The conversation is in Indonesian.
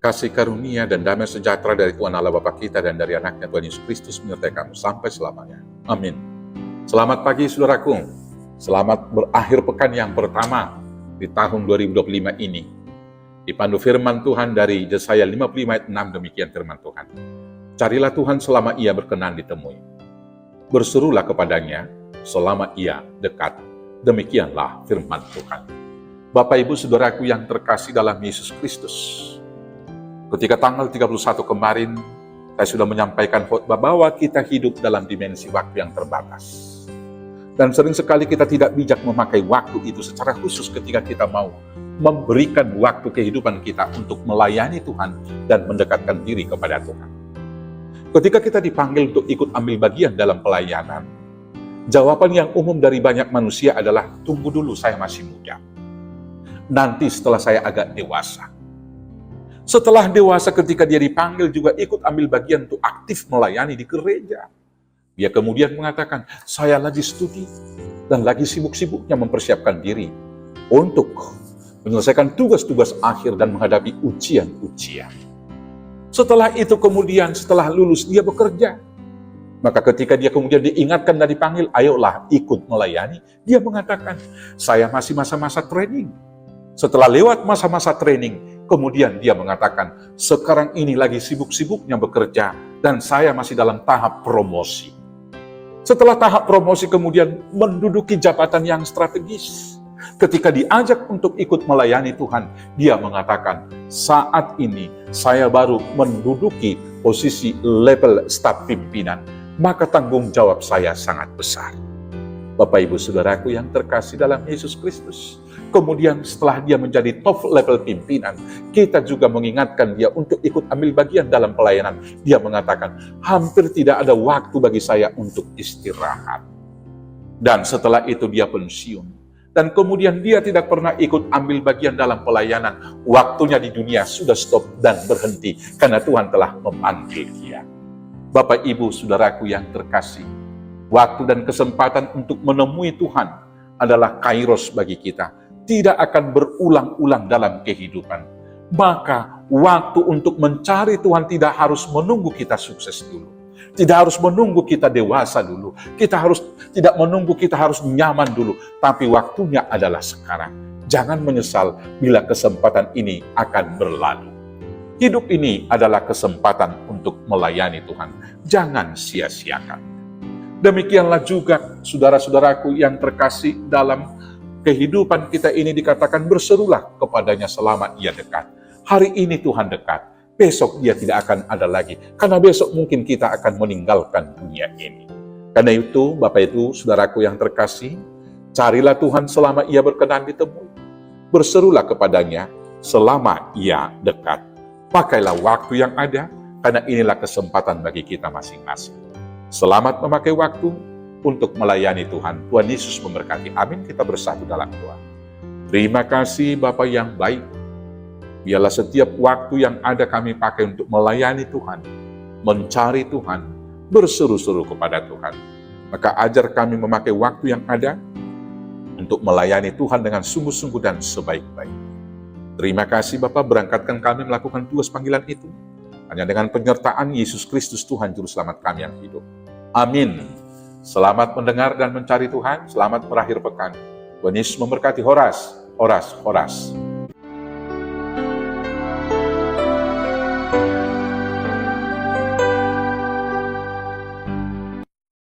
kasih karunia dan damai sejahtera dari Tuhan Allah Bapa kita dan dari anaknya Tuhan Yesus Kristus menyertai kamu sampai selamanya. Amin. Selamat pagi saudaraku. Selamat berakhir pekan yang pertama di tahun 2025 ini. Dipandu firman Tuhan dari Yesaya 55 ayat 6, demikian firman Tuhan. Carilah Tuhan selama ia berkenan ditemui. Berserulah kepadanya selama ia dekat. Demikianlah firman Tuhan. Bapak Ibu Saudaraku yang terkasih dalam Yesus Kristus. Ketika tanggal 31 kemarin, saya sudah menyampaikan khotbah bahwa kita hidup dalam dimensi waktu yang terbatas. Dan sering sekali kita tidak bijak memakai waktu itu secara khusus ketika kita mau memberikan waktu kehidupan kita untuk melayani Tuhan dan mendekatkan diri kepada Tuhan. Ketika kita dipanggil untuk ikut ambil bagian dalam pelayanan, jawaban yang umum dari banyak manusia adalah, tunggu dulu, saya masih muda. Nanti setelah saya agak dewasa. Setelah dewasa ketika dia dipanggil juga ikut ambil bagian untuk aktif melayani di gereja. Dia kemudian mengatakan, saya lagi studi dan lagi sibuk-sibuknya mempersiapkan diri untuk menyelesaikan tugas-tugas akhir dan menghadapi ujian-ujian. Setelah itu kemudian setelah lulus dia bekerja. Maka ketika dia kemudian diingatkan dan dipanggil, ayolah ikut melayani, dia mengatakan, saya masih masa-masa training. Setelah lewat masa-masa training, kemudian dia mengatakan, sekarang ini lagi sibuk-sibuknya bekerja dan saya masih dalam tahap promosi. Setelah tahap promosi kemudian menduduki jabatan yang strategis. Ketika diajak untuk ikut melayani Tuhan, dia mengatakan, saat ini saya baru menduduki posisi level staf pimpinan, maka tanggung jawab saya sangat besar. Bapak Ibu Saudaraku yang terkasih dalam Yesus Kristus. Kemudian setelah dia menjadi top level pimpinan, kita juga mengingatkan dia untuk ikut ambil bagian dalam pelayanan. Dia mengatakan, hampir tidak ada waktu bagi saya untuk istirahat. Dan setelah itu dia pensiun. Dan kemudian dia tidak pernah ikut ambil bagian dalam pelayanan. Waktunya di dunia sudah stop dan berhenti karena Tuhan telah memanggil dia. Bapak Ibu Saudaraku yang terkasih, waktu dan kesempatan untuk menemui Tuhan adalah kairos bagi kita. Tidak akan berulang-ulang dalam kehidupan. Maka waktu untuk mencari Tuhan tidak harus menunggu kita sukses dulu. Tidak harus menunggu kita dewasa dulu. Tidak menunggu kita harus nyaman dulu. Tapi waktunya adalah sekarang. Jangan menyesal bila kesempatan ini akan berlalu. Hidup ini adalah kesempatan untuk melayani Tuhan. Jangan sia-siakan. Demikianlah juga saudara-saudaraku yang terkasih dalam kehidupan kita ini dikatakan, berserulah kepadanya selama ia dekat. Hari ini Tuhan dekat, besok dia tidak akan ada lagi. Karena besok mungkin kita akan meninggalkan dunia ini. Karena itu, Bapak Ibu, saudaraku yang terkasih, carilah Tuhan selama ia berkenan ditemui. Berserulah kepadanya selama ia dekat. Pakailah waktu yang ada, karena inilah kesempatan bagi kita masing-masing. Selamat memakai waktu untuk melayani Tuhan. Tuhan Yesus memberkati. Amin. Kita bersatu dalam doa. Terima kasih Bapa yang baik. Biarlah setiap waktu yang ada kami pakai untuk melayani Tuhan, mencari Tuhan, berseru-seru kepada Tuhan. Maka ajar kami memakai waktu yang ada untuk melayani Tuhan dengan sungguh-sungguh dan sebaik-baik. Terima kasih Bapa, berangkatkan kami melakukan tugas panggilan itu hanya dengan penyertaan Yesus Kristus Tuhan Juru Selamat kami yang hidup. Amin. Selamat mendengar dan mencari Tuhan. Selamat berakhir pekan. Tuhan Yesus memberkati. Horas, horas, horas.